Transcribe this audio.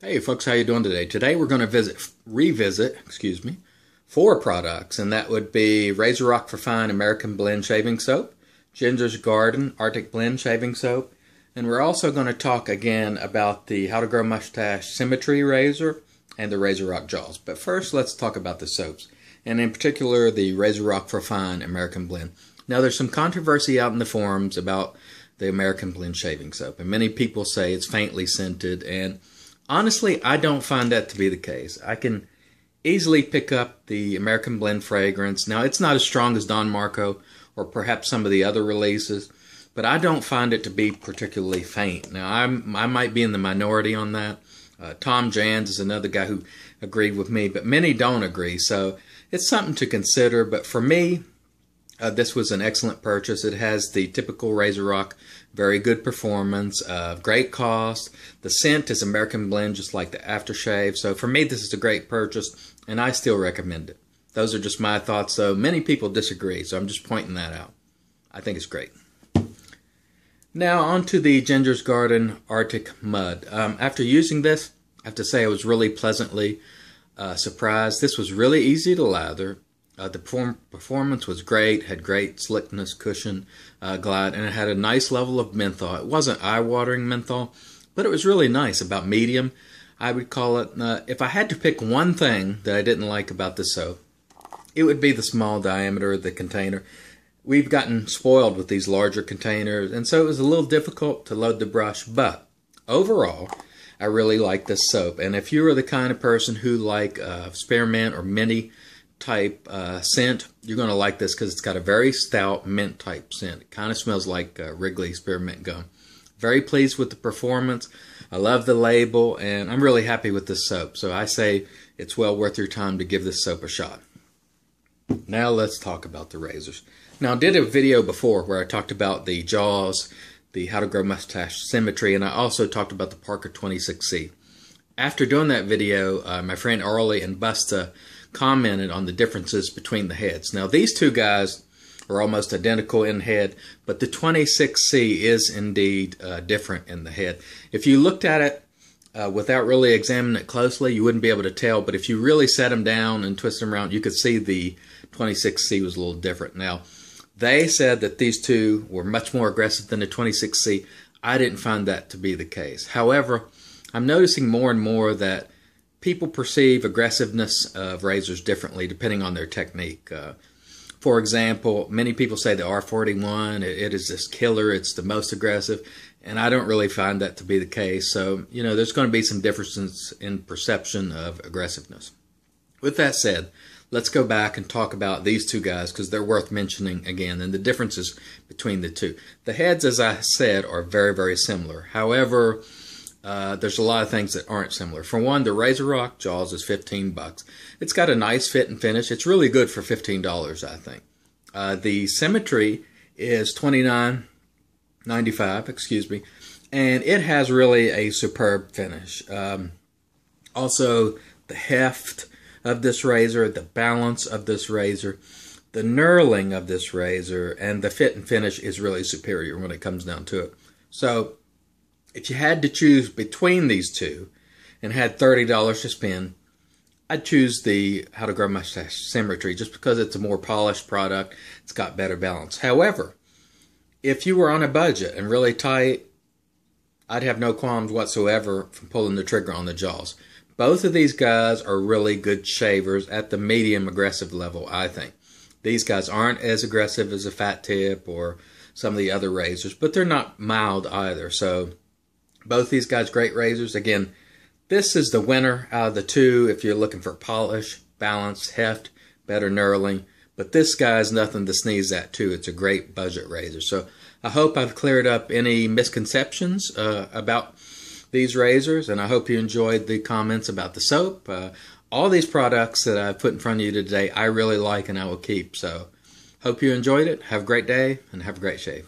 Hey folks, how you doing today? Today we're going to revisit, four products, and that would be RazoRock for Fine American Blend Shaving Soap, Ginger's Garden Arctic Blend Shaving Soap, and we're also going to talk again about the How to Grow Mustache Symmetry Razor and the RazoRock Jaws. But first, let's talk about the soaps, and in particular the RazoRock for Fine American Blend. Now, there's some controversy out in the forums about the American Blend Shaving Soap, and many people say it's faintly scented, and honestly, I don't find that to be the case. I can easily pick up the American Blend fragrance. Now, it's not as strong as Don Marco or perhaps some of the other releases, but I don't find it to be particularly faint. Now, I might be in the minority on that. Tom Jans is another guy who agreed with me, but many don't agree. So it's something to consider. But for me, this was an excellent purchase. It has the typical RazoRock, very good performance, great cost. The scent is American Blend, just like the aftershave. So for me, this is a great purchase, and I still recommend it. Those are just my thoughts, though. Many people disagree, so I'm just pointing that out. I think it's great. Now, on to the Ginger's Garden Arctic Mud. After using this, I have to say I was really pleasantly surprised. This was really easy to lather. The performance was great, had great slickness, cushion, glide, and it had a nice level of menthol. It wasn't eye-watering menthol, but it was really nice, about medium, I would call it. If I had to pick one thing that I didn't like about this soap, it would be the small diameter of the container. We've gotten spoiled with these larger containers, and so it was a little difficult to load the brush, but overall, I really like this soap. And if you are the kind of person who like spearmint or mini type scent, you're going to like this because it's got a very stout mint type scent. It kind of smells like Wrigley spearmint gum. Very pleased with the performance. I love the label, and I'm really happy with this soap. So I say it's well worth your time to give this soap a shot. Now let's talk about the razors. Now, I did a video before where I talked about the Jaws, the How to Grow Mustache Symmetry, and I also talked about the Parker 26C. After doing that video, my friend Arlie and Busta commented on the differences between the heads. Now, these two guys are almost identical in head, but the 26C is indeed different in the head. If you looked at it without really examining it closely, you wouldn't be able to tell, but if you really set them down and twist them around, you could see the 26C was a little different. Now, they said that these two were much more aggressive than the 26C. I didn't find that to be the case. However, I'm noticing more and more that people perceive aggressiveness of razors differently depending on their technique. For example, many people say the R41, it is this killer, it's the most aggressive, and I don't really find that to be the case. So, you know, there's going to be some differences in perception of aggressiveness. With that said, let's go back and talk about these two guys because they're worth mentioning again, and the differences between the two. The heads, as I said, are very, very similar. However, there's a lot of things that aren't similar. For one, the RazoRock Jaws is $15. It's got a nice fit and finish. It's really good for $15, I think. The Symmetry is $29.95, and it has really a superb finish. Also, the heft of this razor, the balance of this razor, the knurling of this razor, and the fit and finish is really superior when it comes down to it. So, if you had to choose between these two and had $30 to spend, I'd choose the How to Grow Mustache Symmetry just because it's a more polished product. It's got better balance. However, if you were on a budget and really tight, I'd have no qualms whatsoever from pulling the trigger on the Jaws. Both of these guys are really good shavers at the medium aggressive level, I think. These guys aren't as aggressive as a Fat Tip or some of the other razors, but they're not mild either. So both these guys, great razors. Again, this is the winner out of the two if you're looking for polish, balance, heft, better knurling. But this guy's nothing to sneeze at, too. It's a great budget razor. So I hope I've cleared up any misconceptions about these razors, and I hope you enjoyed the comments about the soap. All these products that I've put in front of you today, I really like and I will keep. So hope you enjoyed it. Have a great day and have a great shave.